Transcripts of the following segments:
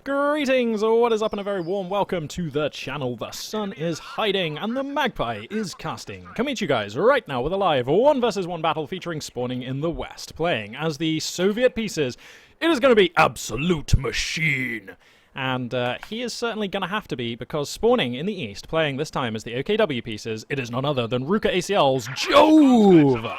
Greetings, or what is up, and a very warm welcome to the channel. The sun is hiding and the magpie is casting. Come meet you guys right now with a live 1 versus 1 battle featuring spawning in the west. Playing as the Soviet pieces, it is going to be AbsoluteMachine. And he is certainly going to have to be, because spawning in the east, playing this time as the OKW pieces, it is none other than RUKAclJove.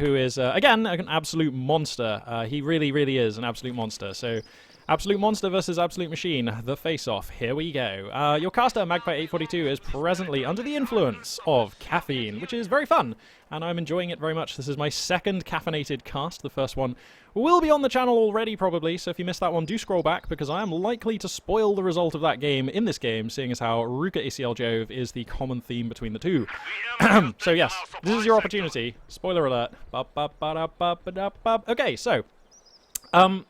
Who is, again, an absolute monster. He really is an absolute monster. So, Absolute Monster versus Absolute Machine, the face-off. Here we go. Your caster, Magpie842, is presently under the influence of caffeine, which is very fun, and I'm enjoying it very much. This is my second caffeinated cast. The first one will be on the channel already, probably, so if you missed that one, do scroll back, because I am likely to spoil the result of that game in this game, seeing as how RUKAclJove is the common theme between the two. So yes, this is your opportunity. Spoiler alert. Okay, so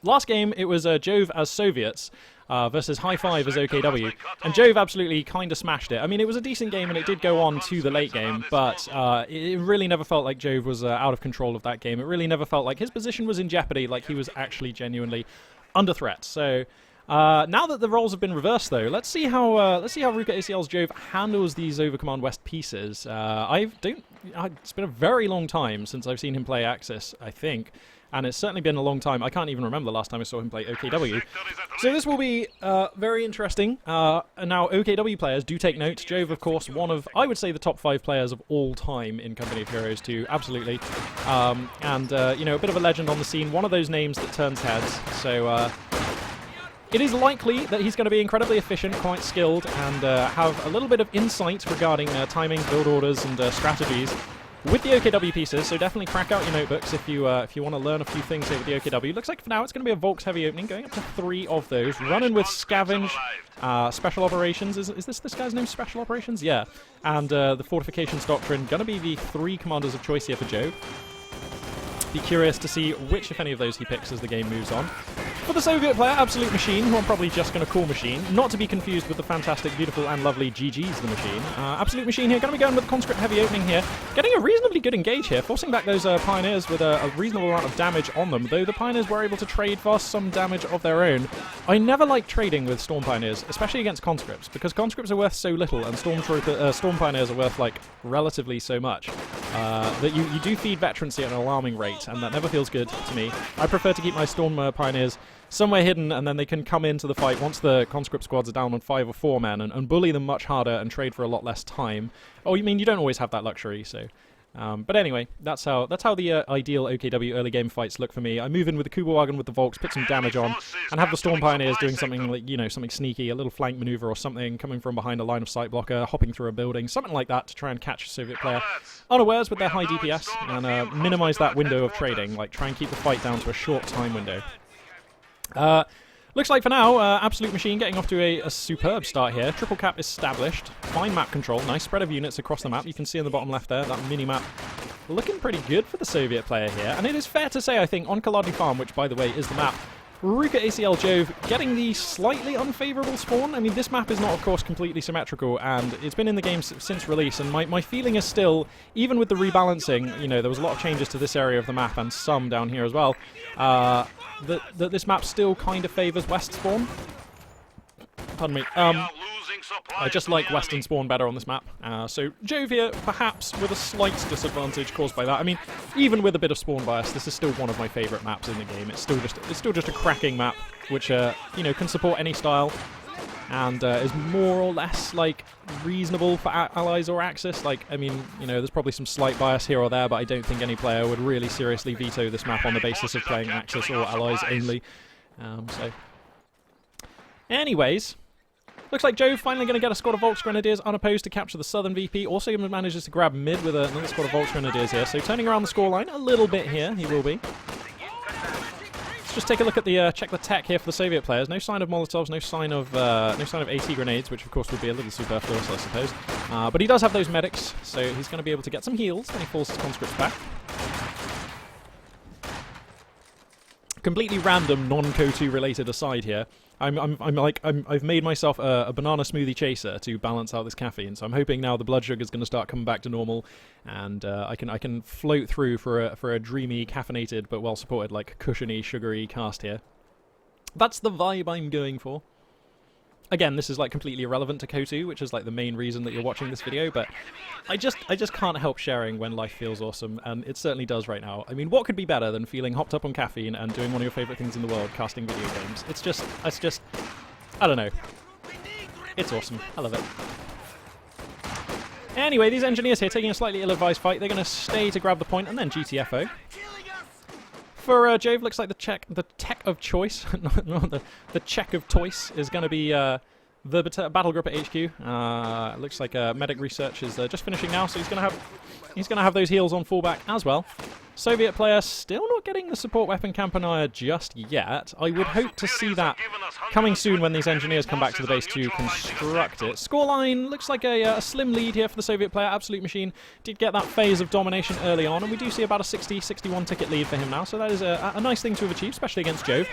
last game, it was Jove as Soviets versus High Five as OKW, and Jove absolutely kind of smashed it. I mean, it was a decent game, and it did go on to the late game, but it really never felt like Jove was out of control of that game. It really never felt like his position was in jeopardy, like he was actually genuinely under threat. So now that the roles have been reversed, though, let's see how RUKAclJove handles these Overcommand West pieces. It's been a very long time since I've seen him play Axis, I think. And it's certainly been a long time. I can't even remember the last time I saw him play OKW. So this will be very interesting. And now, OKW players, do take note. Jove, of course, one of, I would say, the top 5 players of all time in Company of Heroes 2. Absolutely. You know, a bit of a legend on the scene. One of those names that turns heads. So it is likely that he's going to be incredibly efficient, quite skilled, and have a little bit of insight regarding timing, build orders, and strategies with the OKW pieces, so definitely crack out your notebooks if you want to learn a few things here with the OKW. Looks like for now it's going to be a Volks heavy opening, going up to 3 of those. Running with Scavenge, Special Operations. Is this guy's name, Special Operations? Yeah. And the Fortifications Doctrine, going to be the 3 commanders of choice here for Jove. Be curious to see which, if any, of those he picks as the game moves on. For the Soviet player, Absolute Machine, who I'm probably just going to call Machine, not to be confused with the fantastic, beautiful, and lovely GG's the Machine. Absolute Machine here, going to be going with Conscript heavy opening here, getting a reasonably good engage here, forcing back those Pioneers with a reasonable amount of damage on them, though the Pioneers were able to trade for some damage of their own. I never like trading with Storm Pioneers, especially against Conscripts, because Conscripts are worth so little, and Storm Pioneers are worth, like, relatively so much, that you do feed veterancy at an alarming rate, and that never feels good to me. I prefer to keep my Storm Pioneers somewhere hidden, and then they can come into the fight once the conscript squads are down on 5 or 4 men and bully them much harder and trade for a lot less time. Oh, you mean you don't always have that luxury, so... but anyway, that's how the ideal OKW early game fights look for me. I move in with the Kugelwagen with the Volks, put some damage on, and have the Storm Pioneers doing something like, you know, something sneaky, a little flank maneuver or something, coming from behind a line of sight blocker, hopping through a building, something like that to try and catch a Soviet player unawares with their high DPS and minimize that window of trading, like try and keep the fight down to a short time window. Looks like for now, Absolute Machine getting off to a superb start here. Triple cap established. Fine map control. Nice spread of units across the map. You can see in the bottom left there, that mini-map looking pretty good for the Soviet player here. And it is fair to say, I think, on Kolodny Farm, which, by the way, is the map, RUKAclJove getting the slightly unfavorable spawn. I mean, this map is not, of course, completely symmetrical, and it's been in the game since release, and my feeling is still, even with the rebalancing, you know, there was a lot of changes to this area of the map, and some down here as well, that this map still kind of favors west spawn. Pardon me. I just like western spawn better on this map. So Jove here, perhaps with a slight disadvantage caused by that. I mean, even with a bit of spawn bias, this is still one of my favourite maps in the game. It's still just a cracking map, which you know, can support any style, and is more or less like reasonable for allies or Axis. Like, I mean, you know, there's probably some slight bias here or there, but I don't think any player would really seriously veto this map on the basis of playing Axis or allies only. So, anyways. Looks like Jove finally going to get a squad of Volks Grenadiers unopposed to capture the southern VP. Also manages to grab mid with another squad of Volks Grenadiers here. So turning around the scoreline a little bit here, he will be. Let's just take a look at the check the tech here for the Soviet players. No sign of Molotovs, no sign of AT grenades, which of course would be a little superfluous, I suppose. But he does have those medics, so he's going to be able to get some heals when he falls his conscripts back. Completely random non-CoH2 related aside here. I've made myself a banana smoothie chaser to balance out this caffeine, so I'm hoping now the blood sugar is going to start coming back to normal, and I can float through for a dreamy, caffeinated but well supported, like cushiony, sugary cast here. That's the vibe I'm going for. Again, this is like completely irrelevant to CoH2, which is like the main reason that you're watching this video, but I just can't help sharing when life feels awesome, and it certainly does right now. I mean, what could be better than feeling hopped up on caffeine and doing one of your favorite things in the world, casting video games? It's just, I don't know. It's awesome. I love it. Anyway, these engineers here taking a slightly ill-advised fight. They're going to stay to grab the point and then GTFO. For Jove, looks like the tech of choice, the check of choice is going to be the battle group at HQ. Looks like medic research is just finishing now, so he's going to have those heals on fullback as well. Soviet player still not getting the support weapon Campanile just yet. I would hope to see that coming soon when these engineers come back to the base to construct it. Scoreline looks like a slim lead here for the Soviet player. AbsoluteMachine did get that phase of domination early on, and we do see about a 60-61 ticket lead for him now, so that is a nice thing to have achieved, especially against Jove.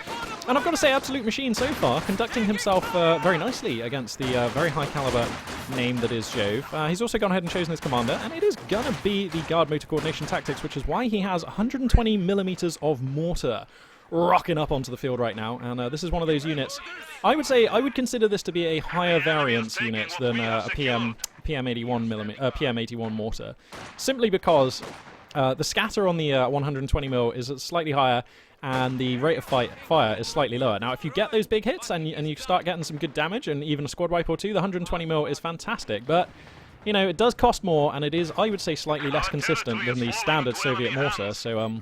And I've got to say, AbsoluteMachine so far conducting himself very nicely against the very high caliber name that is Jove. He's also gone ahead and chosen his commander, and it is going to be the guard motor coordination tactics, which is why he has 120 millimeters of mortar rocking up onto the field right now, and this is one of those units. I would consider this to be a higher variance unit than a PM81 mortar, simply because the scatter on the 120mm is slightly higher, and the rate of fire is slightly lower. Now, if you get those big hits and you start getting some good damage and even a squad wipe or two, the 120mm is fantastic, but you know, it does cost more, and it is, I would say, slightly less consistent than the standard Soviet mortar, so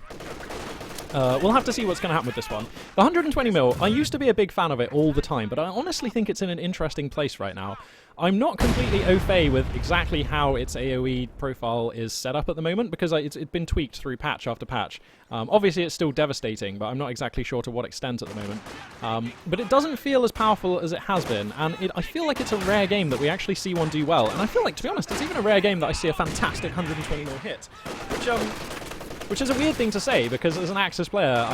we'll have to see what's going to happen with this one. The 120mm, I used to be a big fan of it all the time, but I honestly think it's in an interesting place right now. I'm not completely au fait with exactly how its AoE profile is set up at the moment, because it's been tweaked through patch after patch. Obviously, it's still devastating, but I'm not exactly sure to what extent at the moment. But it doesn't feel as powerful as it has been, and I feel like it's a rare game that we actually see one do well. And I feel like, to be honest, it's even a rare game that I see a fantastic 120mm hit, which is a weird thing to say, because as an Axis player,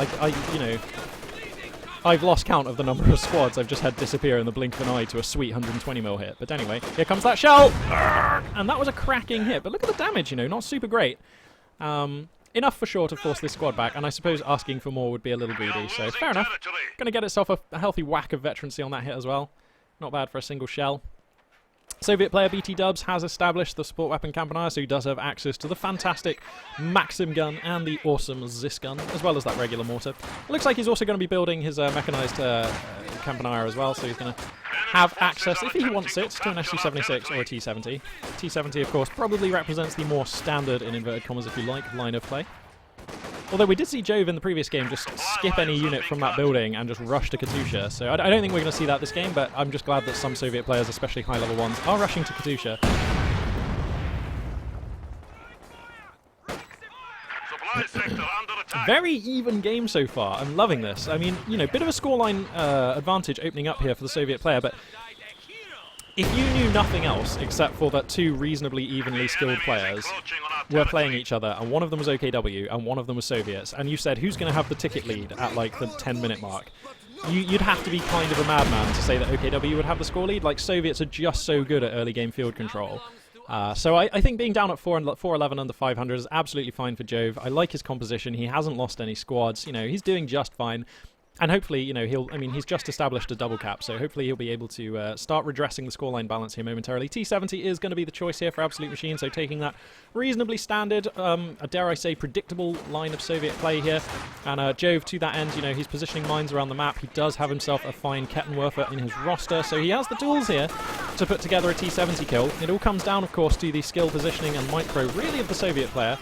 I've lost count of the number of squads I've just had disappear in the blink of an eye to a sweet 120mm hit. But anyway, here comes that shell! And that was a cracking hit, but look at the damage, you know, not super great. Enough for sure to force this squad back, and I suppose asking for more would be a little greedy, so fair enough. Gonna get itself a healthy whack of veterancy on that hit as well. Not bad for a single shell. Soviet player BT Dubs has established the support weapon Campanile, so he does have access to the fantastic Maxim gun and the awesome Zis gun, as well as that regular mortar. It looks like he's also going to be building his mechanized Campanile as well, so he's going to have access, if he wants it, to an SU-76 or a T-70. T-70, of course, probably represents the more standard, in inverted commas if you like, line of play. Although we did see Jove in the previous game just skip any unit from that building and just rush to Katusha, so I don't think we're going to see that this game, but I'm just glad that some Soviet players, especially high-level ones, are rushing to Katusha. Very even game so far. I'm loving this. I mean, you know, bit of a scoreline advantage opening up here for the Soviet player, but if you knew nothing else except for that two reasonably evenly skilled players were playing each other, and one of them was OKW and one of them was Soviets, and you said who's going to have the ticket lead at like the 10-minute mark, you'd have to be kind of a madman to say that OKW would have the score lead. Like, Soviets are just so good at early game field control. So I think being down at 411 under 500 is absolutely fine for Jove. I like his composition. He hasn't lost any squads. You know, he's doing just fine. And hopefully, you know, he's just established a double cap, so hopefully he'll be able to start redressing the scoreline balance here momentarily. T-70 is going to be the choice here for AbsoluteMachine, so taking that reasonably standard, dare I say, predictable line of Soviet play here. And Jove, to that end, you know, he's positioning mines around the map. He does have himself a fine Kettenwerfer in his roster, so he has the tools here to put together a T-70 kill. It all comes down, of course, to the skill positioning and micro, really, of the Soviet player.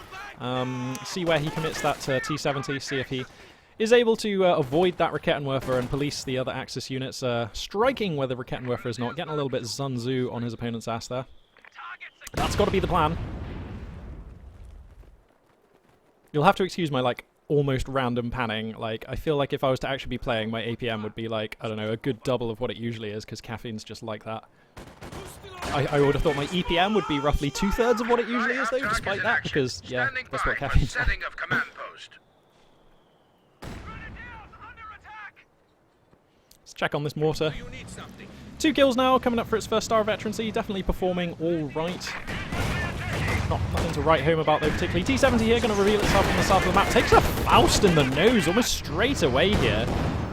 See where he commits that T-70, see if he is able to avoid that Rakettenwerfer and police the other Axis units, striking where the Rakettenwerfer is not, getting a little bit Sun Tzu on his opponent's ass there. That's got to be the plan. You'll have to excuse my, like, almost random panning. Like, I feel like if I was to actually be playing, my APM would be, like, I don't know, a good double of what it usually is, because caffeine's just like that. I would have thought my EPM would be roughly 2/3 of what it usually is, though, despite that, because, yeah, that's what caffeine's like. Let's check on this mortar. 2 kills now, coming up for its first star of veterancy. Definitely performing all right. Nothing to write home about though particularly. T-70 here, going to reveal itself on the south of the map. Takes a Faust in the nose almost straight away here.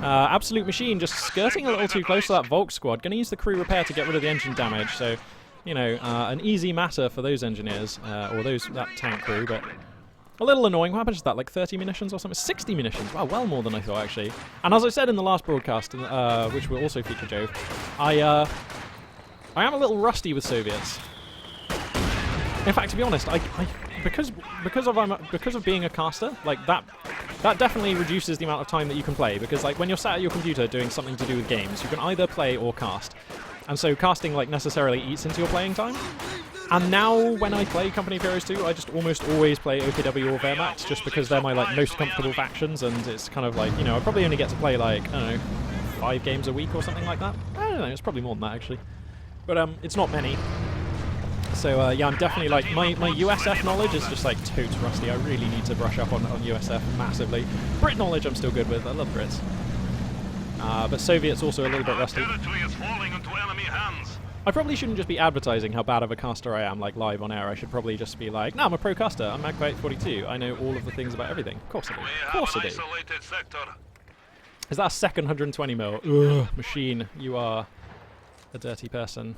AbsoluteMachine just skirting a little too close to that Volk squad. Going to use the crew repair to get rid of the engine damage. So, you know, an easy matter for those engineers, or that tank crew, but a little annoying. What happens to that? Like 30 munitions or something? 60 munitions. Wow, well more than I thought, actually. And as I said in the last broadcast, which will also feature Jove, I am a little rusty with Soviets. In fact, to be honest, because of being a caster, like that definitely reduces the amount of time that you can play. Because like when you're sat at your computer doing something to do with games, you can either play or cast, and so casting like necessarily eats into your playing time. And now when I play Company of Heroes 2, I just almost always play OKW or Wehrmacht, just because they're my like most comfortable factions, and it's kind of like, you know, I probably only get to play like, I don't know, 5 games a week or something like that. I don't know, it's probably more than that actually. But it's not many. So yeah, I'm definitely like, my USF knowledge is just like totes rusty. I really need to brush up on USF massively. Brit knowledge I'm still good with, I love Brits. But Soviet's also a little bit rusty. I probably shouldn't just be advertising how bad of a caster I am, like live on air. I should probably just be like, no, I'm a pro caster, I'm Magpie842, I know all of the things about everything. Of course I do. Of course I do. Is that a second 120 mil? Ugh, machine, you are a dirty person.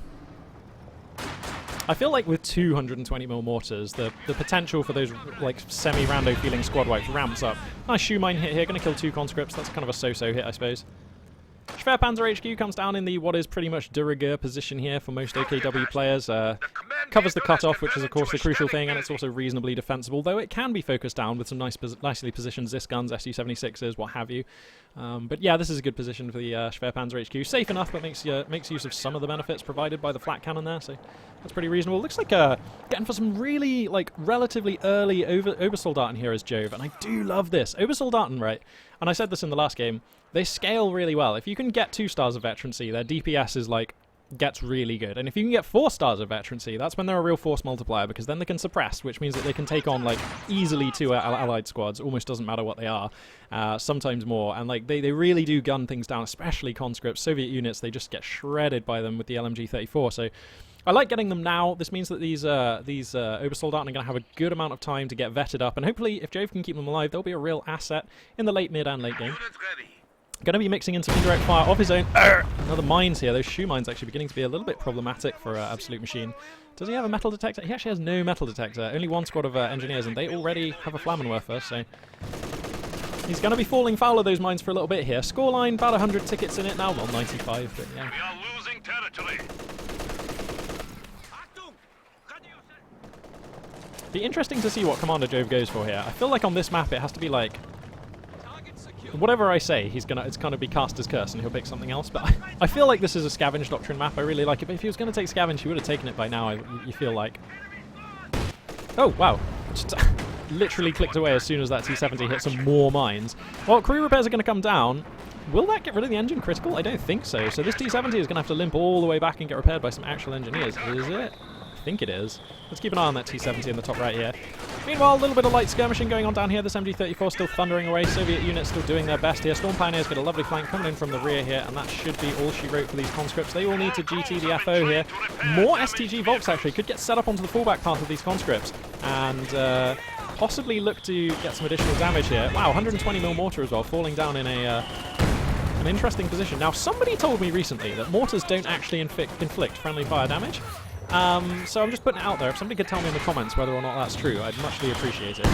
I feel like with 220mm mortars, the potential for those like semi-rando feeling squad wipes ramps up. Nice shoe mine hit here, going to kill 2 conscripts. That's kind of a so-so hit, I suppose. Schwerpanzer HQ comes down in the what is pretty much de rigueur position here for most OKW players. Covers the cutoff, which is of course the crucial thing, and it's also reasonably defensible, though it can be focused down with some nicely positioned Zis guns, Su-76s, what have you. But yeah, this is a good position for the Schwerpanzer HQ. Safe enough, but makes use of some of the benefits provided by the flat cannon there, so that's pretty reasonable. Looks like getting for some really, like, relatively early Obersoldaten here as Jove, and I do love this. Obersoldaten, right, and I said this in the last game, they scale really well. If you can get 2 stars of veterancy, their DPS is like gets really good. And if you can get 4 stars of veterancy, that's when they're a real force multiplier, because then they can suppress, which means that they can take on like easily 2 allied squads. Almost doesn't matter what they are. Sometimes more. And like they really do gun things down, especially conscripts. Soviet units, they just get shredded by them with the LMG-34. So I like getting them now. This means that these Obersoldaten are going to have a good amount of time to get vetted up, and hopefully if Jove can keep them alive, they'll be a real asset in the late, mid, and late game. Going to be mixing in some indirect fire of his own. Another mines here. Those shoe mines actually beginning to be a little bit problematic for AbsoluteMachine. Does he have a metal detector? He actually has no metal detector. Only 1 squad of engineers, and they already have a Flammenwerfer, so he's going to be falling foul of those mines for a little bit here. Scoreline, about 100 tickets in it now. Well, 95, but yeah. We are losing territory. Be interesting to see what Commander Jove goes for here. I feel like on this map it has to be like, whatever I say, it's gonna be Caster's Curse, and he'll pick something else. But I feel like this is a scavenge doctrine map. I really like it. But if he was going to take scavenge, he would have taken it by now. You feel like. Oh wow! Just literally clicked away as soon as that T-70 hit some more mines. Well, crew repairs are going to come down. Will that get rid of the engine critical? I don't think so. So this T-70 is going to have to limp all the way back and get repaired by some actual engineers. Is it? I think it is. Let's keep an eye on that T-70 in the top right here. Meanwhile, a little bit of light skirmishing going on down here. This MG-34 still thundering away. Soviet units still doing their best here. Storm Pioneers get a lovely flank coming in from the rear here, and that should be all she wrote for these conscripts. They all need to GT the FO here. More STG Volks actually could get set up onto the fallback path of these conscripts, and possibly look to get some additional damage here. Wow, 120mm mortar as well, falling down in an interesting position. Now, somebody told me recently that mortars don't actually inflict friendly fire damage. So I'm just putting it out there. If somebody could tell me in the comments whether or not that's true, I'd muchly appreciate it.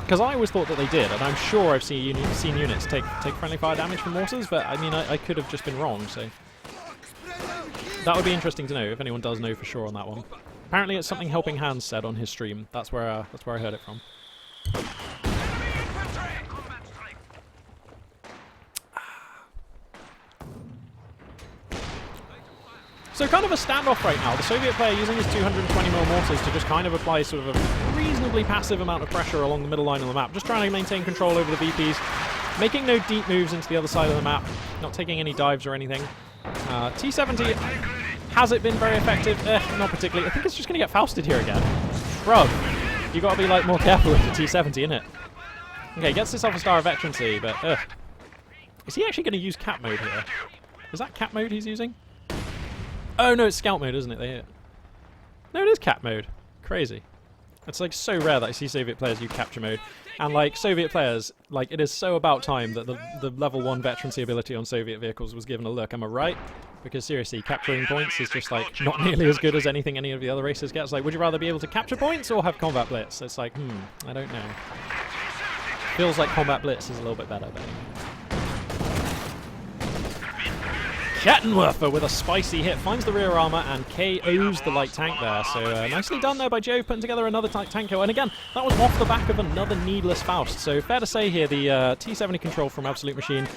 Because I always thought that they did, and I'm sure I've seen units take friendly fire damage from mortars, but I mean, I could have just been wrong, so that would be interesting to know if anyone does know for sure on that one. Apparently it's something Helping Hands said on his stream. That's where I heard it from. So kind of a standoff right now. The Soviet player using his 220mm mortars to just kind of apply sort of a reasonably passive amount of pressure along the middle line of the map. Just trying to maintain control over the VPs. Making no deep moves into the other side of the map. Not taking any dives or anything. T-70, has it been very effective? Not particularly. I think it's just going to get Fausted here again. Shrug. You got to be like more careful with the T-70, innit? Okay, gets this off a star of veterancy, but is he actually going to use cap mode here? Is that cap mode he's using? Oh no, it's scout mode, isn't it? No, it is cap mode. Crazy. It's like so rare that I see Soviet players use capture mode. And like Soviet players, like it is so about time that the level 1 veterancy ability on Soviet vehicles was given a look. Am I right? Because seriously, capturing points is just like not nearly as good as anything any of the other races gets. Like, would you rather be able to capture points or have combat blitz? It's like, I don't know. Feels like combat blitz is a little bit better, but anyway. Kettenwerfer with a spicy hit finds the rear armor and KOs the light tank there. So nicely done there by Jove, putting together another tank kill. And again, that was off the back of another needless Faust. So fair to say here, the T70 control from AbsoluteMachine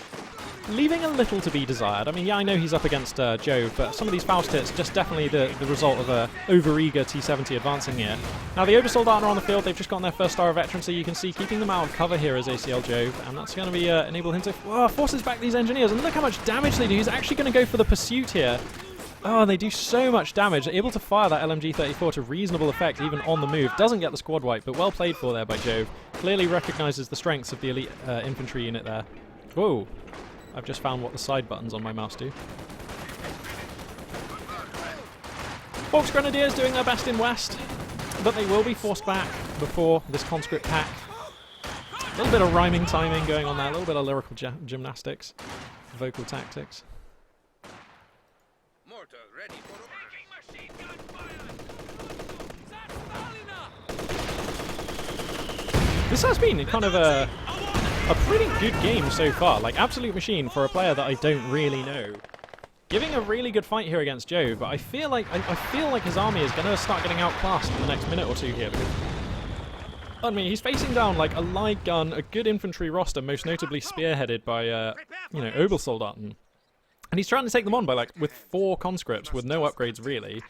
leaving a little to be desired. I mean, yeah, I know he's up against Jove, but some of these Faust hits just definitely the result of a overeager T70 advancing here. Now the Obersoldaten are on the field. They've just gotten their first star of veteran, so you can see keeping them out of cover here is AclJove, and that's going to be enable him to forces back these engineers. And look how much damage they do. He's actually going to go for the pursuit here. Oh, they do so much damage. They're able to fire that LMG-34 to reasonable effect, even on the move. Doesn't get the squad wipe, but well played for there by Jove. Clearly recognizes the strengths of the elite infantry unit there. Whoa. I've just found what the side buttons on my mouse do. Volks Grenadiers doing their best in West, but they will be forced back before this conscript pack. A little bit of rhyming timing going on there, a little bit of lyrical gymnastics, vocal tactics. Mortar ready for machine gun fire. This has been kind of a pretty good game so far. Like, AbsoluteMachine, for a player that I don't really know, giving a really good fight here against Jove, but I feel like his army is going to start getting outclassed in the next minute or two here. I mean, he's facing down like a light gun, a good infantry roster, most notably spearheaded by, Obersoldaten. And he's trying to take them on by, like, with 4 conscripts with no upgrades, really.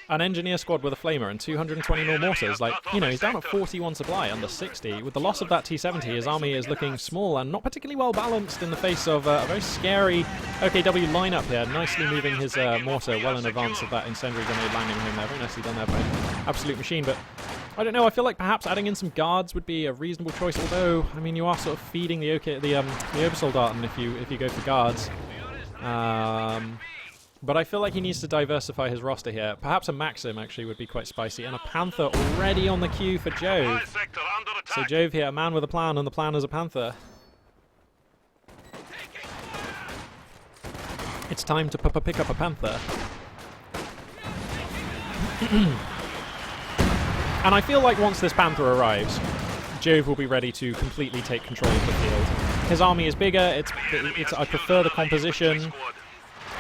An engineer squad with a flamer and 220 more mortars. Like, you know, he's down at 41 supply, under 60. With the loss of that T-70, his army is looking small and not particularly well balanced in the face of a very scary OKW lineup here. Nicely moving his mortar well in advance of that incendiary grenade landing him there. Very nicely done there by AbsoluteMachine, but I don't know, I feel like perhaps adding in some guards would be a reasonable choice, although, I mean, you are sort of feeding the Obersoldaten if you go for guards. But I feel like he needs to diversify his roster here. Perhaps a Maxim actually would be quite spicy. And a Panther already on the queue for Jove. So Jove here, a man with a plan, and the plan is a Panther. It's time to pick up a Panther. And I feel like once this Panther arrives, Jove will be ready to completely take control of the field. His army is bigger, I prefer the composition.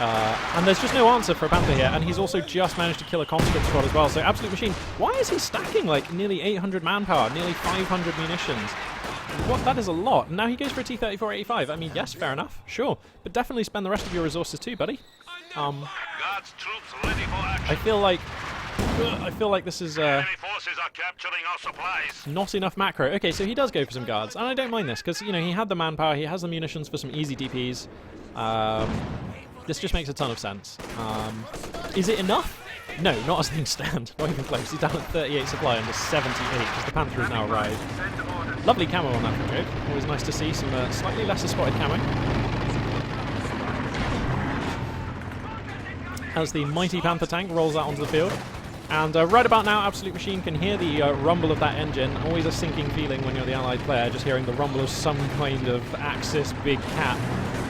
And there's just no answer for a Panther here, and he's also just managed to kill a conscript squad as well. So AbsoluteMachine, why is he stacking like nearly 800 manpower, nearly 500 munitions? What? That is a lot. And now he goes for a T-34-85. I mean, yes, fair enough, sure, but definitely spend the rest of your resources too, buddy. I feel like this is not enough macro. Okay, so he does go for some guards, and I don't mind this because, you know, he had the manpower, he has the munitions for some easy DPs. This just makes a ton of sense. Is it enough? No, not as things stand. Not even close. He's down at 38 supply under 78 because the Panther has now arrived. Lovely camo on that from Jove. Always nice to see some slightly lesser spotted camo. As the mighty Panther tank rolls out onto the field. And right about now, AbsoluteMachine can hear the rumble of that engine. Always a sinking feeling when you're the allied player, just hearing the rumble of some kind of Axis big cat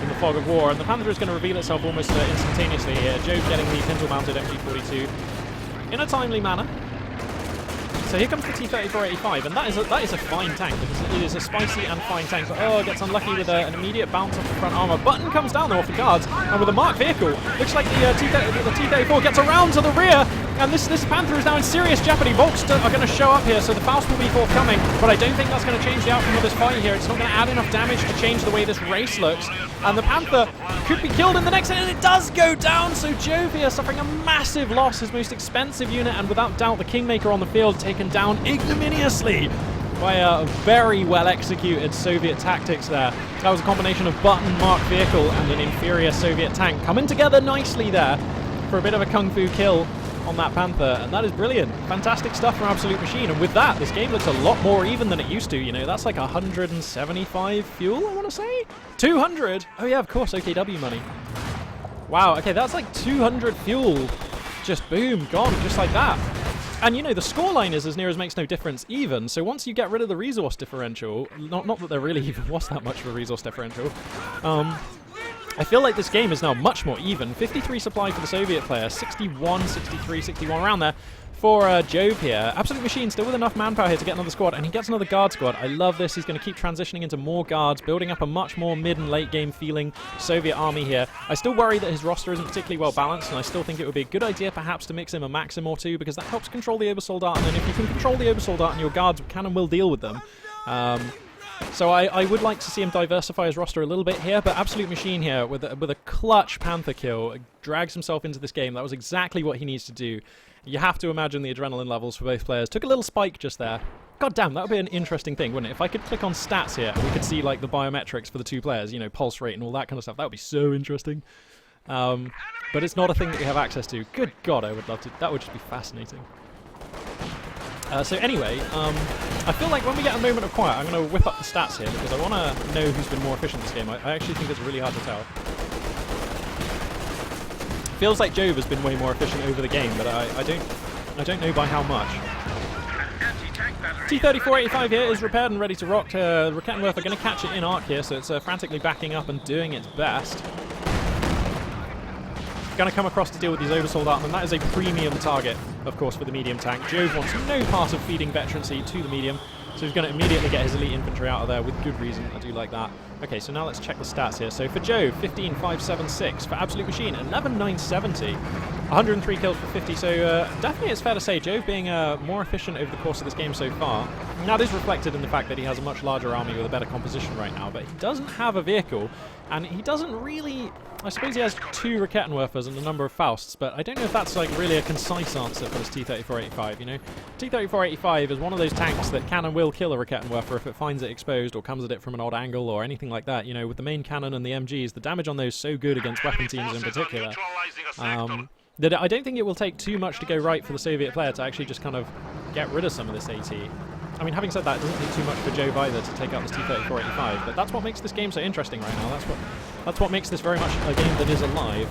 in the fog of war. And the Panther is going to reveal itself almost instantaneously here. Jove getting the pintle-mounted MG42 in a timely manner. So here comes the T-34-85, and that is a fine tank. It is a spicy and fine tank. But, oh, gets unlucky with an immediate bounce off the front armor. Button comes down though off the guards, and with a marked vehicle, looks like the T-34 gets around to the rear, and this Panther is now in serious jeopardy. Volks are going to show up here, so the Faust will be forthcoming, but I don't think that's going to change the outcome of this fight here. It's not going to add enough damage to change the way this race looks, and the Panther could be killed in the next hit, and it does go down. So Jove here suffering a massive loss, his most expensive unit, and without doubt the Kingmaker on the field taken down ignominiously by a very well executed Soviet tactics there. That was a combination of button marked vehicle and an inferior Soviet tank coming together nicely there for a bit of a kung fu kill on that Panther, and that is brilliant. Fantastic stuff from AbsoluteMachine, and with that, this game looks a lot more even than it used to, you know. That's like 175 fuel, I want to say? 200? Oh yeah, of course, OKW money. Wow, okay, that's like 200 fuel. Just boom, gone, just like that. And, you know, the scoreline is as near as makes no difference even, so once you get rid of the resource differential, not that there really even was that much of a resource differential, I feel like this game is now much more even. 53 supply for the Soviet player, 61, 63, 61, around there for Jove here. AbsoluteMachine still with enough manpower here to get another squad, and he gets another guard squad. I love this. He's going to keep transitioning into more guards, building up a much more mid and late game feeling Soviet army here. I still worry that his roster isn't particularly well balanced, and I still think it would be a good idea perhaps to mix him a Maxim or two, because that helps control the Obersoldat, and then if you can control the Obersoldat and your guards can and will deal with them. So I would like to see him diversify his roster a little bit here, but AbsoluteMachine here with a clutch Panther kill drags himself into this game. That was exactly what he needs to do. You have to imagine the adrenaline levels for both players. Took a little spike just there. God damn, that would be an interesting thing, wouldn't it? If I could click on stats here and we could see like the biometrics for the two players, you know, pulse rate and all that kind of stuff. That would be so interesting. But it's not a thing that we have access to. Good God, I would love to. That would just be fascinating. So anyway, I feel like when we get a moment of quiet, I'm going to whip up the stats here because I want to know who's been more efficient this game. I actually think it's really hard to tell. Feels like Jove has been way more efficient over the game, but I don't know by how much. T-3485 here is repaired and ready to rock. RUKAclJove are going to catch it in arc here, so it's frantically backing up and doing its best. Going to come across to deal with these Obersoldat, and that is a premium target, of course, for the medium tank. Jove wants no part of feeding veterancy to the medium, so he's going to immediately get his elite infantry out of there with good reason. I do like that. Okay, so now let's check the stats here. So for Jove, 15,576. For AbsoluteMachine, 11,970. 103 kills for 50, so definitely it's fair to say Jove being more efficient over the course of this game so far. And that is reflected in the fact that he has a much larger army with a better composition right now, but he doesn't have a vehicle, and he doesn't really... I suppose he has 2 RUKAclJove and a number of Fausts, but I don't know if that's like really a concise answer for this T-3485, you know? T-3485 is one of those tanks that can and will kill a RUKAclJove if it finds it exposed or comes at it from an odd angle or anything like that. You know, with the main cannon and the MGs, the damage on those is so good against weapon teams in particular. That I don't think it will take too much to go right for the Soviet player to actually just kind of get rid of some of this AT. I mean, having said that, it doesn't take too much for Jove either to take out this T-3485, but that's what makes this game so interesting right now. That's what makes this very much a game that is alive.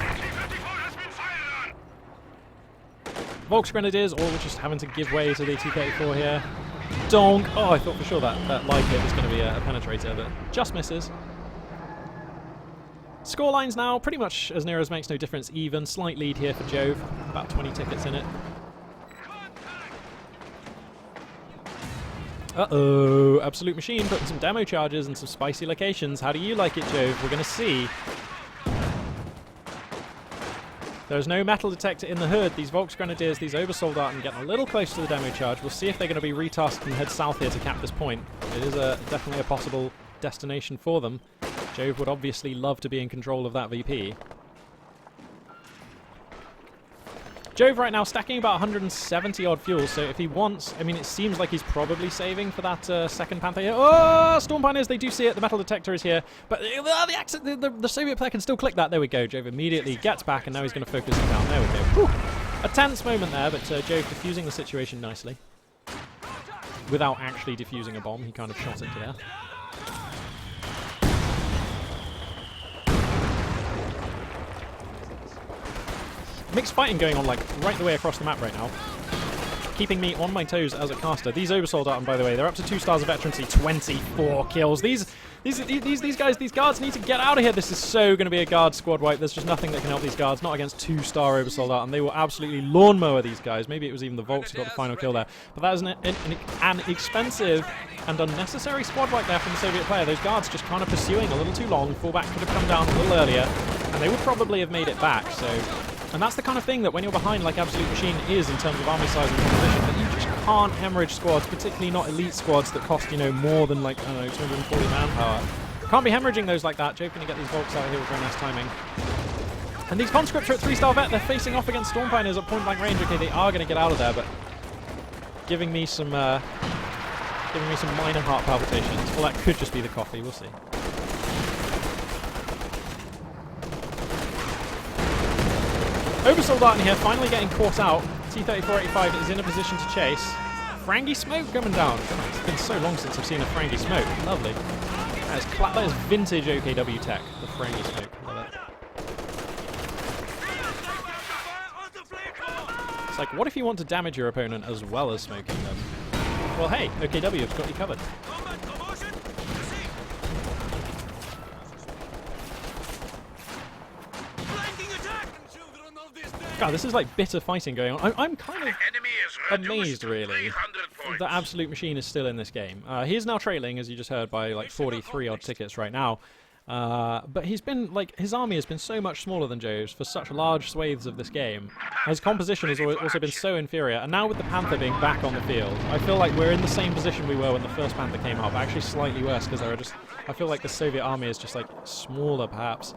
Volksgrenadiers all just having to give way to the T-34 here. Donk! Oh, I thought for sure that live hit was going to be a penetrator, but just misses. Scorelines now, pretty much as near as makes no difference even. Slight lead here for Jove, about 20 tickets in it. Uh-oh, AbsoluteMachine putting some demo charges and some spicy locations. How do you like it, Jove? We're going to see. There's no metal detector in the hood. These Volksgrenadiers, these Obersoldaten getting a little close to the demo charge. We'll see if they're going to be retasked and head south here to cap this point. It is definitely a possible destination for them. Jove would obviously love to be in control of that VP. Jove right now stacking about 170 odd fuel, so if he wants, I mean, it seems like he's probably saving for that second Panther here. Oh, Storm Pioneers, they do see it, the metal detector is here, but the Soviet player can still click that. There we go, Jove immediately gets back, and now he's going to focus it down. There we go. Whew. A tense moment there, but Jove diffusing the situation nicely. Without actually defusing a bomb, he kind of shot it to death. Mixed fighting going on like right the way across the map right now, keeping me on my toes as a caster. These Obersoldaten, by the way, they're up to 2 stars of veterancy, 24 kills. These guys, these guards need to get out of here. This is so going to be a guard squad wipe. There's just nothing that can help these guards, not against 2-star Obersoldaten. They will absolutely lawnmower these guys. Maybe it was even the Volks who got the final kill there. But that is an expensive and unnecessary squad wipe there from the Soviet player. Those guards just kind of pursuing a little too long. Fallback could have come down a little earlier, and they would probably have made it back. And that's the kind of thing that when you're behind like AbsoluteMachine is in terms of army size and composition, that you just can't hemorrhage squads, particularly not elite squads that cost, you know, more than like, I don't know, 240 manpower. Can't be hemorrhaging those like that. Jove going to get these Volks out here with very nice timing. And these conscripts are at 3-star vet. They're facing off against Storm Pioneers at point blank range. Okay, they are going to get out of there, but giving me some minor heart palpitations. Well, that could just be the coffee. We'll see. Obersoldaten here, finally getting caught out. T-3485 is in a position to chase. Frangie smoke coming down. God, it's been so long since I've seen a Frangie smoke. Lovely. That is vintage OKW tech, the Frangie smoke. Love it. It's like, what if you want to damage your opponent as well as smoking them? Well, hey, OKW has got you covered. Combat promotion received. Flanking attack. Children of this day. God, this is like bitter fighting going on. I'm kind of Enemy is reduced amazed, to really, 300 points. that Absolute Machine is still in this game. He is now trailing, as you just heard, by like 43 odd tickets right now. But he's been, like, his army has been so much smaller than Jove's for such large swathes of this game. His composition has also been so inferior, and now with the Panther being back on the field, I feel like we're in the same position we were when the first Panther came out, but actually slightly worse, because there are just, I feel like the Soviet army is just, like, smaller, perhaps.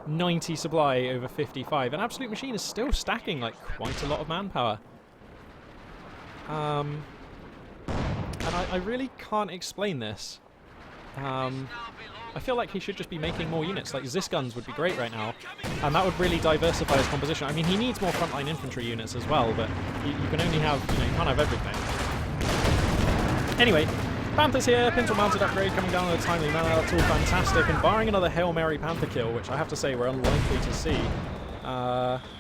90 supply over 55, and Absolute Machine is still stacking, like, quite a lot of manpower. And I really can't explain this. I feel like he should just be making more units. Like, Zis guns would be great right now, and that would really diversify his composition. I mean, he needs more frontline infantry units as well, but you can only have, you know, you can't have everything. Anyway, Panther's here, pintle mounted upgrade coming down in a timely manner. That's all fantastic, and barring another Hail Mary Panther kill, which I have to say we're unlikely to see,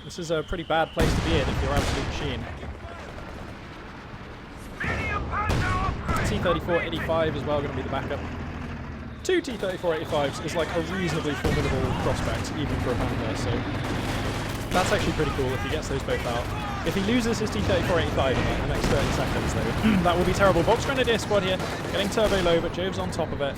this is a pretty bad place to be in if you're Absolute Machine. T-34-85 as well, going to be the backup. 2 T-34-85s is like a reasonably formidable prospect, even for a Panther, so that's actually pretty cool if he gets those both out. If he loses his T-34-85 in the next 30 seconds, though, that will be terrible. Volks Grenadier squad here, getting turbo low, but Jove's on top of it.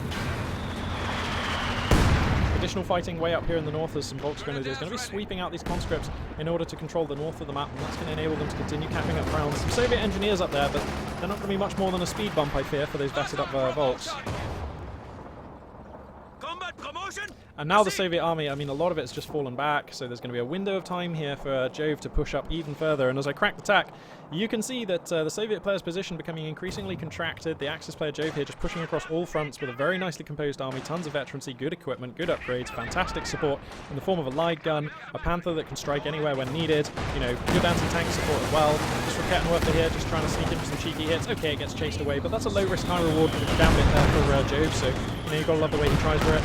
Additional fighting way up here in the north as some Volks Grenadiers going to be sweeping out these conscripts in order to control the north of the map, and that's going to enable them to continue capping up rounds. Some Soviet engineers up there, but they're not going to be much more than a speed bump, I fear, for those vested up Volks. Combat promotion. And now the Soviet army, I mean, a lot of it's just fallen back, so there's going to be a window of time here for Jove to push up even further. And as I crack the tack, you can see that the Soviet player's position becoming increasingly contracted. The Axis player Jove here just pushing across all fronts with a very nicely composed army, tons of veterancy, good equipment, good upgrades, fantastic support in the form of a light gun, a Panther that can strike anywhere when needed, you know, good anti-tank support as well. Just RUKAclJove here, just trying to sneak in for some cheeky hits. Okay, it gets chased away, but that's a low-risk, high-reward gambit there for Jove, so, you know, you've got to love the way he tries for it.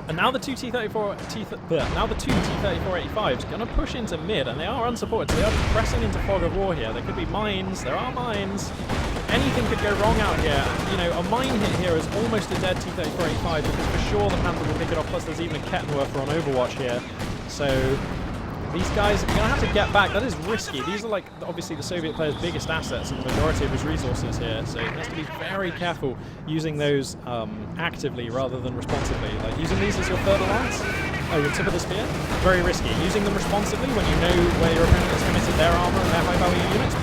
And now the two T-34-85s going to push into mid, and they are unsupported. They are pressing into fog of war here. There could be mines. There are mines. Anything could go wrong out here. You know, a mine hit here is almost a dead T-34-85 because for sure the Panther will pick it off. Plus, there's even a Kettenwerfer on Overwatch here. So these guys are going to have to get back. That is risky. These are, like, obviously the Soviet player's biggest assets and the majority of his resources here. So he has to be very careful using those actively rather than responsively. Like, using these as your third lance, your tip of the spear, very risky. Using them responsively when you know where your opponent has committed their armor and their high-value units,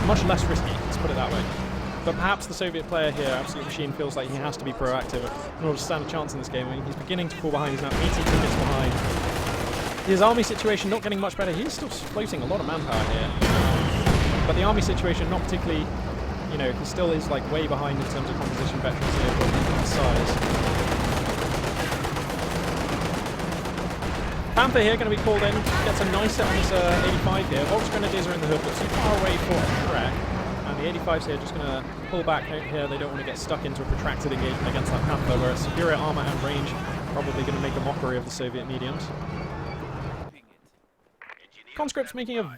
much less risky. Let's put it that way. But perhaps the Soviet player here, Absolute Machine, feels like he has to be proactive in order to stand a chance in this game. I mean, he's beginning to fall behind. He's now 80 tickets behind. His army situation not getting much better. He's still floating a lot of manpower here. But the army situation not particularly, you know, he still is like way behind in terms of composition, veterancy, and size. Panther here going to be called in. Gets a nice hit on his 85 here. Volks Grenadiers are in the hood, but too far away for a track. And the 85s here just going to pull back here. They don't want to get stuck into a protracted engagement against that Panther, where its superior armor and range probably going to make a mockery of the Soviet mediums. Conscripts making a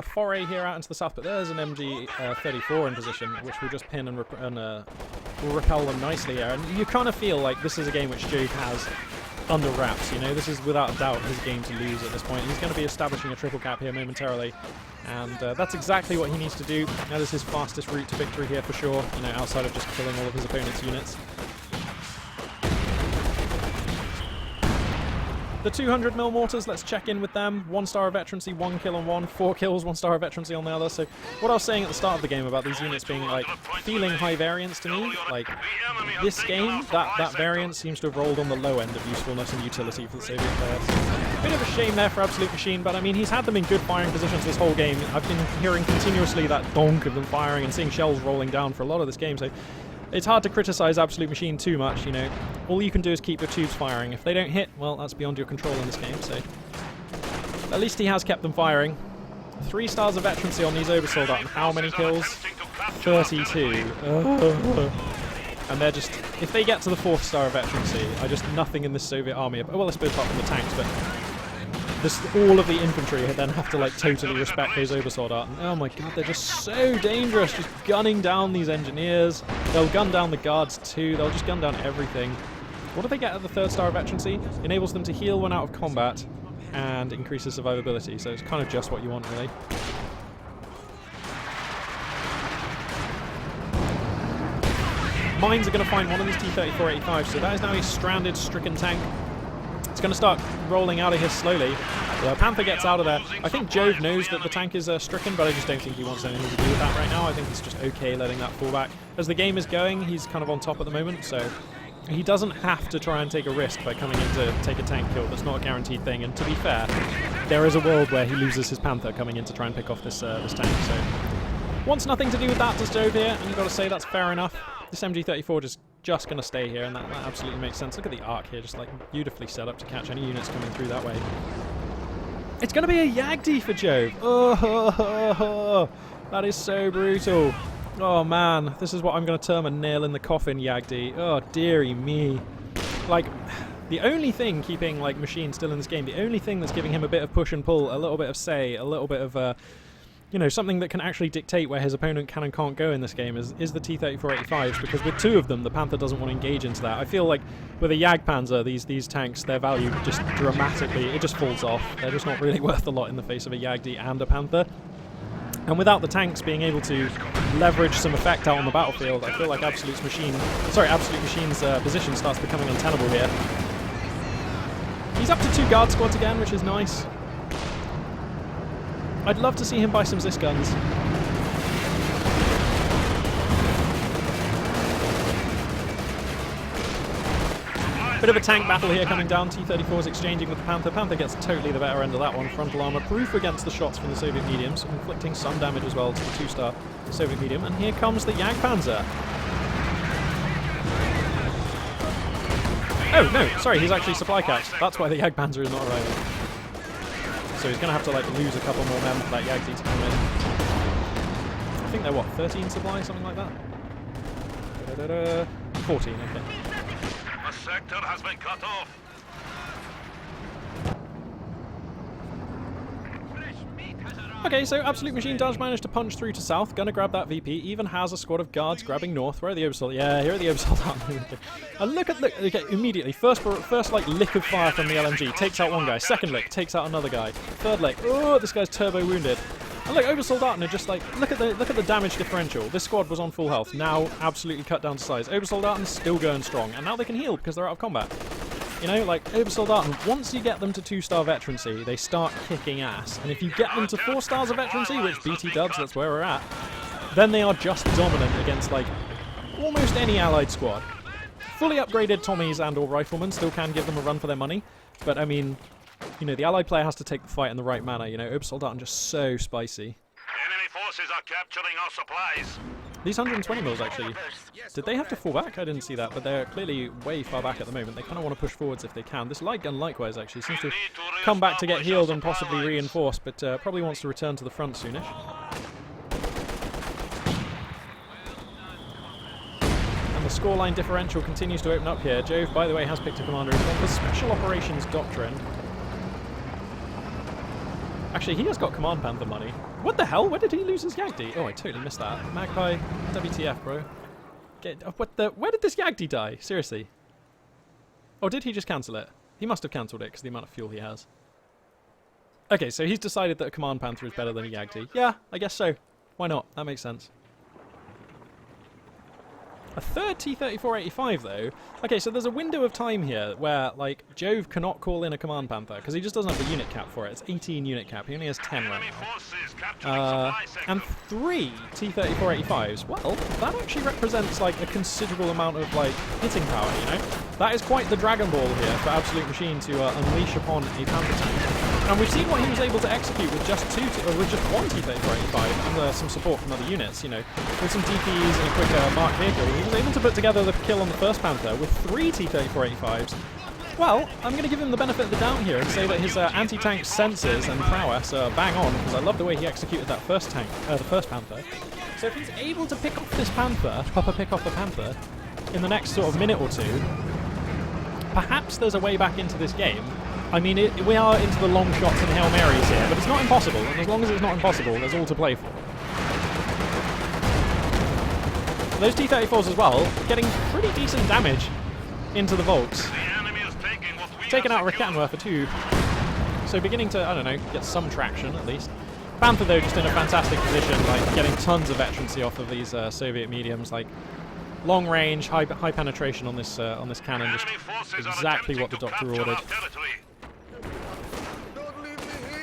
foray here out into the south, but there's an MG-34 in position, which will just pin and repel them nicely here. And you kind of feel like this is a game which Jove has under wraps. You know, this is without a doubt his game to lose at this point. He's going to be establishing a triple cap here momentarily, and that's exactly what he needs to do. That is his fastest route to victory here for sure, you know, outside of just killing all of his opponent's units. The 200mm mortars, let's check in with them. 1 star of veterancy, 1 kill on one, 4 kills, 1 star of veterancy on the other. So what I was saying at the start of the game about these units being like feeling high variance to me, like this game, that variance seems to have rolled on the low end of usefulness and utility for the Soviet players. Bit of a shame there for Absolute Machine, but I mean, he's had them in good firing positions this whole game. I've been hearing continuously that donk of them firing and seeing shells rolling down for a lot of this game, so it's hard to criticize Absolute Machine too much, you know. All you can do is keep your tubes firing. If they don't hit, well, that's beyond your control in this game, so at least he has kept them firing. 3 stars of veterancy on these oversold and how many kills? 32. And they're just, if they get to the 4th star of veterancy, nothing in this Soviet army, well, I suppose apart from the tanks, but all of the infantry then have to like totally respect those oversword art. And, oh my god, they're just so dangerous, just gunning down these engineers. They'll gun down the guards too. They'll just gun down everything. What do they get at the 3rd star of veterancy? Enables them to heal when out of combat and increases survivability. So it's kind of just what you want, really. Mines are going to find one of these T-34-85s, so that is now a stranded, stricken tank. It's going to start rolling out of here slowly. The Panther gets out of there. I think Jove knows that the tank is stricken, but I just don't think he wants anything to do with that right now. I think he's just okay letting that fall back. As the game is going, he's kind of on top at the moment, so he doesn't have to try and take a risk by coming in to take a tank kill. That's not a guaranteed thing, and to be fair, there is a world where he loses his Panther coming in to try and pick off this tank, so wants nothing to do with that, does Jove here, and you've got to say that's fair enough. This MG34 just going to stay here, and that absolutely makes sense. Look at the arc here, just like beautifully set up to catch any units coming through that way. It's going to be a Yagdi for Jove. Oh, that is so brutal. Oh man, this is what I'm going to term a nail in the coffin Yagdi. Oh dearie me. Like, the only thing keeping like Machine still in this game, the only thing that's giving him a bit of push and pull, a little bit of say, a little bit of you know, something that can actually dictate where his opponent can and can't go in this game is the T-34-85s, because with 2 of them, the Panther doesn't want to engage into that. I feel like with a Jagdpanzer, these tanks, their value just dramatically, it just falls off. They're just not really worth a lot in the face of a Yagdi and a Panther. And without the tanks being able to leverage some effect out on the battlefield, I feel like Absolute Machine's position starts becoming untenable here. He's up to 2 guard squads again, which is nice. I'd love to see him buy some Zis guns. Bit of a tank battle here coming down. T-34 is exchanging with the Panther. Panther gets totally the better end of that one. Frontal armor proof against the shots from the Soviet mediums, inflicting some damage as well to the 2-star Soviet medium. And here comes the Jagdpanzer. Oh no, sorry, he's actually supply capped. That's why the Jagdpanzer is not arriving. So he's going to have to like lose a couple more men for that Yagdi to come in. I think they're what, 13 supply, something like that? 14, okay. A sector has been cut off. Okay, so Absolute Machine does manage to punch through to south. Gonna grab that VP. Even has a squad of guards grabbing north. Where are the Oversold? Yeah, here are the Oversold. Look, okay, immediately. First like lick of fire from the LMG takes out one guy. Second lick takes out another guy. Third lick. Oh, this guy's turbo wounded. And look, Oversold Arton are just like look at the damage differential. This squad was on full health. Now absolutely cut down to size. Oversold Arton still going strong, and now they can heal because they're out of combat. You know, like, Oversold Arton, once you get them to 2-star veterancy, they start kicking ass. And if you get them to 4 stars of veterancy, which BT dubs, that's where we're at, then they are just dominant against, like, almost any allied squad. Fully upgraded Tommies and or Riflemen still can give them a run for their money. But, I mean, you know, the allied player has to take the fight in the right manner. You know, Oversold Arton just so spicy. Enemy forces are capturing our supplies. These 120 mils actually, did they have to fall back? I didn't see that, but they're clearly way far back at the moment. They kind of want to push forwards if they can. This light gun likewise actually seems to come back to get healed and possibly reinforced, but probably wants to return to the front soonish. And the scoreline differential continues to open up here. Jove, by the way, has picked a commander who's got the Special Operations Doctrine. Actually, he has got Command Panther money. What the hell? Where did he lose his Yagdi? Oh, I totally missed that. Magpie, WTF, bro. Where did this Yagdi die? Seriously. Oh, did he just cancel it? He must have cancelled it because the amount of fuel he has. Okay, so he's decided that a Command Panther is better than a Yagdi. Yeah, I guess so. Why not? That makes sense. A third T-34-85 though. Okay, so there's a window of time here where, like, Jove cannot call in a Command Panther because he just doesn't have the unit cap for it. It's 18 unit cap. He only has 10 right now. And 3 T-34-85s. Well, that actually represents, like, a considerable amount of, like, hitting power, you know? That is quite the Dragon Ball here for Absolute Machine to unleash upon a Panther tank. And we've seen what he was able to execute with just one T-34-85 and some support from other units, you know. With some DPs and a quick marked vehicle, he was able to put together the kill on the first Panther with 3 T-34-85s. Well, I'm going to give him the benefit of the doubt here and say that his anti-tank senses and prowess are bang on, because I love the way he executed that the first Panther. So if he's able to pick off this Panther, pick off the Panther, in the next sort of minute or two, perhaps there's a way back into this game. I mean, we are into the long shots and Hail Marys here, but it's not impossible, and as long as it's not impossible, there's all to play for. Those T-34s as well, getting pretty decent damage into the Volks. Taking out RUKAclJove too. So beginning to, I don't know, get some traction at least. Panther though just in a fantastic position, like getting tons of veterancy off of these Soviet mediums, like long range, high penetration on this cannon, just exactly what the doctor ordered.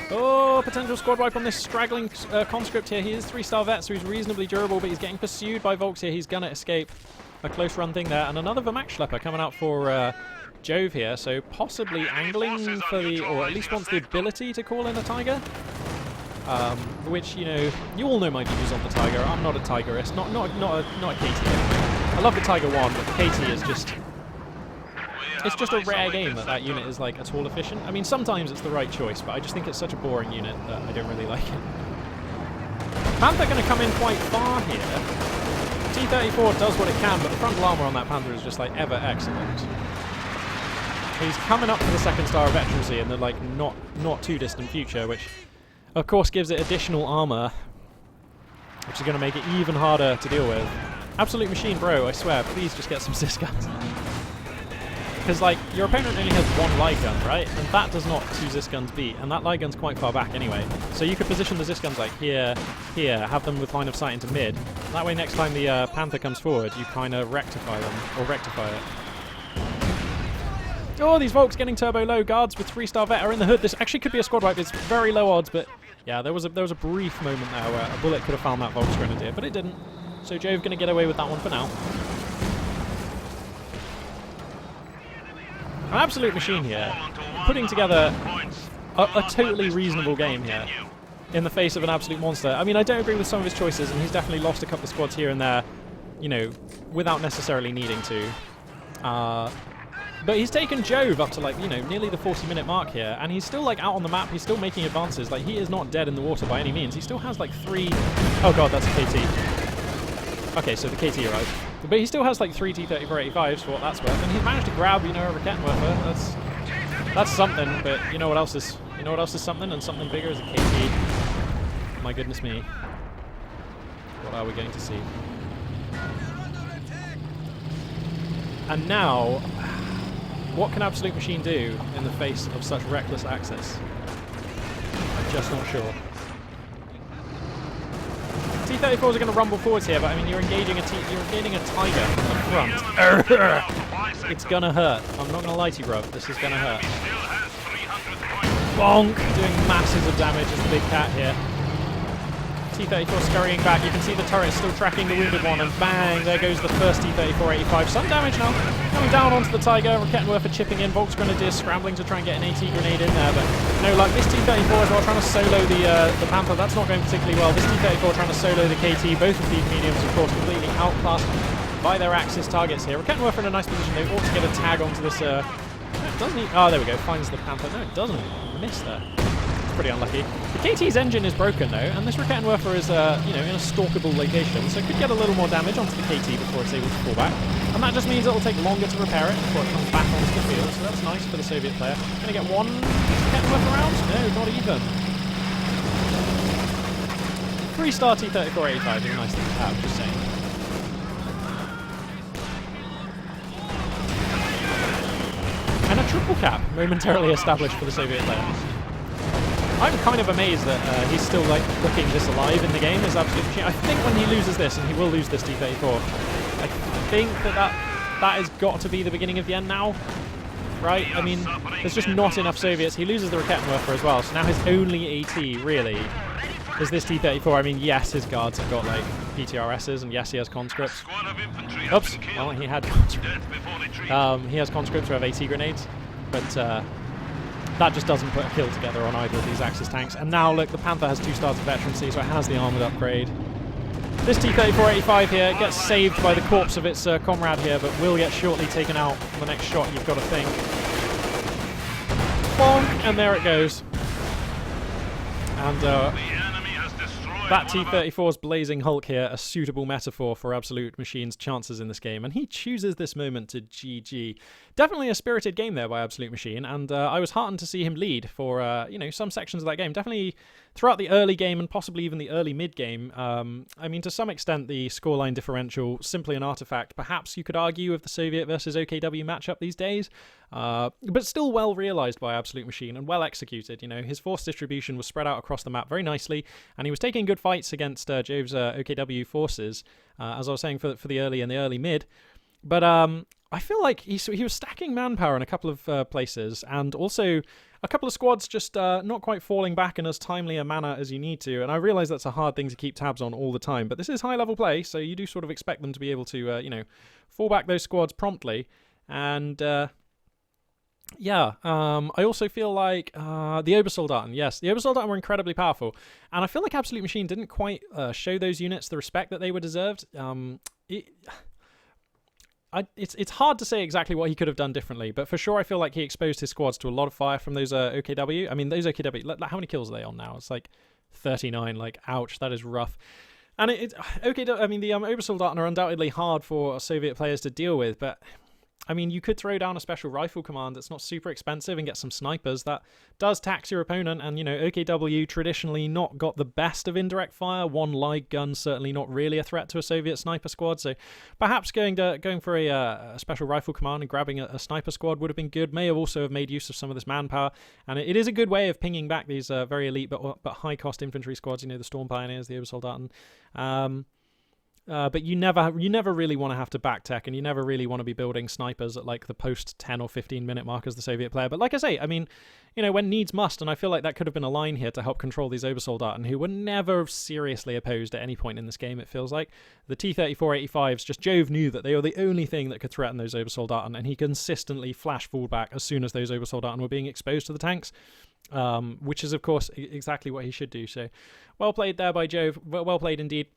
Oh, potential squad wipe on this straggling conscript here. He is 3-star vet, so he's reasonably durable, but he's getting pursued by Volks here. He's gonna escape. A close run thing there, and another Vermac Schlepper coming out for Jove here, so possibly angling for the, or at least wants the ability to call in a Tiger. Which, you know, you all know my views on the Tiger. I'm not a Tigerist, not a KT. I love the Tiger 1, but the KT is just... It's just a rare game that unit is like at all efficient. I mean, sometimes it's the right choice, but I just think it's such a boring unit that I don't really like it. Panther going to come in quite far here. T-34 does what it can, but the frontal armor on that Panther is just like ever excellent. He's coming up for the 2nd star of veterancy in the like not too distant future, which of course gives it additional armor, which is going to make it even harder to deal with. AbsoluteMachine, bro, I swear, please just get some Cis guns. Because, like, your opponent only has 1 light gun, right? And that does not 2 Zis guns beat, and that light gun's quite far back anyway. So you could position the Zis guns, like, here, have them with line of sight into mid. That way, next time the Panther comes forward, you kind of rectify them, or rectify it. Oh, these Volks getting turbo low. Guards with 3-star vet are in the hood. This actually could be a squad wipe. It's very low odds, but yeah, there was a brief moment there where a bullet could have found that Volks Grenadier, but it didn't. So Jove going to get away with that one for now. An AbsoluteMachine here, putting together a totally reasonable game here in the face of an absolute monster. I mean, I don't agree with some of his choices, and he's definitely lost a couple of squads here and there, you know, without necessarily needing to. But he's taken Jove up to, like, you know, nearly the 40-minute mark here, and he's still, like, out on the map. He's still making advances. Like, he is not dead in the water by any means. He still has, like, 3... Oh, God, that's a KT. Okay, so the KT arrived. But he still has like 3 T-34-85s for what that's worth, and he's managed to grab, you know, a RUKAclJove. That's something. But you know what else is something, and something bigger is a KT. My goodness me, what are we going to see? And now, what can AbsoluteMachine do in the face of such reckless access? I'm just not sure. T-34s are going to rumble forwards here, but I mean, you're engaging a Tiger up front. It's gonna hurt. I'm not gonna lie to you, bro. This is gonna hurt. Bonk! Doing masses of damage as the big cat here. T-34 scurrying back. You can see the turret still tracking the wounded one, and bang! There goes the first T-34-85. Some damage now. Coming down onto the Tiger. RUKAclJove are chipping in. Volks Grenadier scrambling to try and get an AT grenade in there, but no luck. This T-34 as well trying to solo the Panther. That's not going particularly well. This T-34 trying to solo the KT. Both of these mediums, of course, completely outclassed by their Axis targets here. RUKAclJove are in a nice position. They ought to get a tag onto this. No, it doesn't. Oh, there we go. Finds the Panther. No, it doesn't. Miss there. Pretty unlucky. The KT's engine is broken though, and this RUKAclJove is, you know, in a stalkable location, so it could get a little more damage onto the KT before it's able to fall back. And that just means it'll take longer to repair it before it comes back onto the field, so that's nice for the Soviet player. Gonna get one RUKAclJove around? No, not even. 3-star T-34-85 is a nice thing to have, just saying. And a triple cap momentarily established for the Soviet player. I'm kind of amazed that he's still like looking this alive in the game as AbsoluteMachine. I think when he loses this, and he will lose this T-34, I think that has got to be the beginning of the end now, right? I mean, there's just not enough Soviets. He loses the RUKAclJove as well, so now his only AT really is this T-34. I mean, yes, his guards have got like PTRSs, and yes, he has conscripts. Oops, well, he had conscripts. He has conscripts who have AT grenades, but that just doesn't put a kill together on either of these Axis tanks. And now, look, the Panther has 2 stars of veterancy, so it has the armoured upgrade. This T-34-85 here gets saved by the corpse of its comrade here, but will get shortly taken out on the next shot, you've got to think. Bonk! And there it goes. And That T-34's blazing Hulk here, a suitable metaphor for Absolute Machine's chances in this game, and he chooses this moment to GG. Definitely a spirited game there by Absolute Machine, and I was heartened to see him lead for, you know, some sections of that game. Definitely throughout the early game and possibly even the early mid-game. I mean, to some extent, the scoreline differential, simply an artifact, perhaps you could argue, of the Soviet versus OKW matchup these days, but still well realized by Absolute Machine and well executed. You know, his force distribution was spread out across the map very nicely, and he was taking good fights against Jove's OKW forces, as I was saying, for the early and the early mid. But I feel like he was stacking manpower in a couple of places, and also a couple of squads just not quite falling back in as timely a manner as you need to. And I realise that's a hard thing to keep tabs on all the time, but this is high-level play, so you do sort of expect them to be able to, you know, fall back those squads promptly. And yeah, I also feel like the Obersoldaten, yes, the Obersoldaten were incredibly powerful, and I feel like Absolute Machine didn't quite show those units the respect that they were deserved. It's hard to say exactly what he could have done differently, but for sure I feel like he exposed his squads to a lot of fire from those OKW. I mean, those OKW, how many kills are they on now? It's like 39, like, ouch, that is rough. And OKW, I mean, the Obersoldaten are undoubtedly hard for Soviet players to deal with, but I mean, you could throw down a special rifle command that's not super expensive and get some snipers. That does tax your opponent, and, you know, OKW traditionally not got the best of indirect fire. One light gun certainly not really a threat to a Soviet sniper squad, so perhaps going for a special rifle command and grabbing a sniper squad would have been good. May have also have made use of some of this manpower, and it is a good way of pinging back these very elite but high-cost infantry squads, you know, the Storm Pioneers, the Obersoldaten. But you never really want to have to back tech, and you never really want to be building snipers at like the post 10 or 15 minute mark as the Soviet player. But like I say, I mean, you know, when needs must, and I feel like that could have been a line here to help control these Obersoldaten, who were never seriously opposed at any point in this game, it feels like. The T-34-85s, just Jove knew that they were the only thing that could threaten those Obersoldaten, and he consistently flash fallback as soon as those Obersoldaten were being exposed to the tanks. Which is, of course, exactly what he should do. So, well played there by Jove. Well played indeed.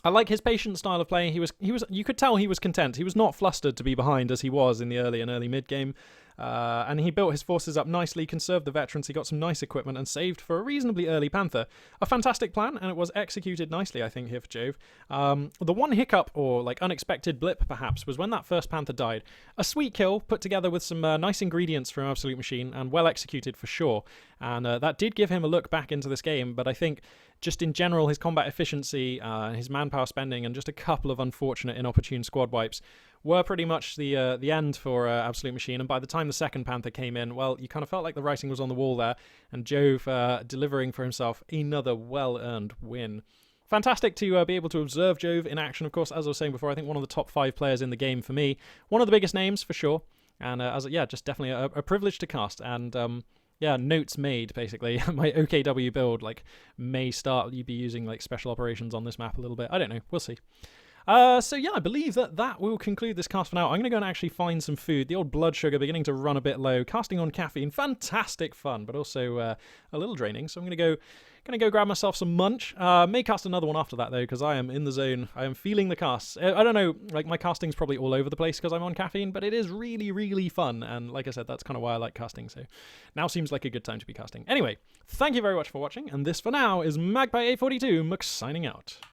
I like his patient style of play. He was. You could tell he was content. He was not flustered to be behind as he was in the early and early mid game, and he built his forces up nicely, conserved the veterans. He got some nice equipment and saved for a reasonably early Panther. A fantastic plan, and it was executed nicely, I think, here for Jove. The one hiccup or like unexpected blip, perhaps, was when that first Panther died. A sweet kill put together with some nice ingredients from Absolute Machine and well executed for sure. And that did give him a look back into this game, but I think just in general, his combat efficiency, his manpower spending, and just a couple of unfortunate, inopportune squad wipes were pretty much the end for Absolute Machine. And by the time the second Panther came in, well, you kind of felt like the writing was on the wall there, and Jove delivering for himself another well-earned win. Fantastic to be able to observe Jove in action, of course. As I was saying before, I think one of the top 5 players in the game for me. One of the biggest names, for sure. And just definitely a privilege to cast. And yeah, notes made, basically. My OKW build, like, may start you be using, like, special operations on this map a little bit. I don't know. We'll see. So yeah, I believe that will conclude this cast for now. I'm going to go and actually find some food. The old blood sugar beginning to run a bit low. Casting on caffeine, fantastic fun, but also a little draining. So I'm going to go grab myself some munch. May cast another one after that though, because I am in the zone. I am feeling the casts. I don't know, like my casting's probably all over the place because I'm on caffeine, but it is really, really fun. And like I said, that's kind of why I like casting. So now seems like a good time to be casting. Anyway, thank you very much for watching. And this for now is Magpie842 signing out.